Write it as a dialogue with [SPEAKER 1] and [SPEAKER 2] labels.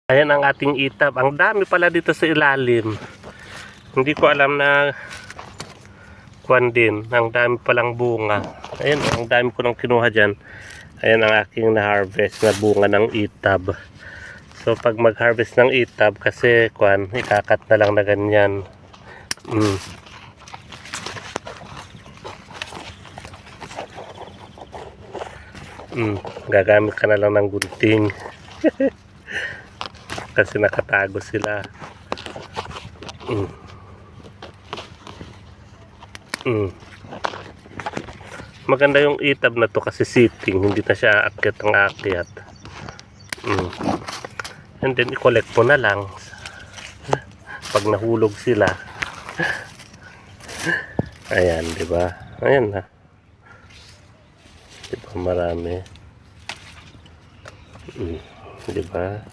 [SPEAKER 1] Ayan ang ating itab. Ang dami pala dito sa ilalim. Hindi ko alam na kuwan din. Ang dami palang bunga. Ayan, ang dami ko nang kinuha dyan. Ayan ang aking na-harvest na bunga ng itab. So pag mag-harvest ng itab, kasi kuwan, ikakat na lang na ganyan. Gagamit ka na lang ng gunting. Kasi nakatago sila. Maganda yung itab na to kasi sitting, hindi na siya akyat ang akyat. And then i-collect mo na lang pag nahulog sila. Ayan, di ba? Ayan na. Di ba marami? Di ba?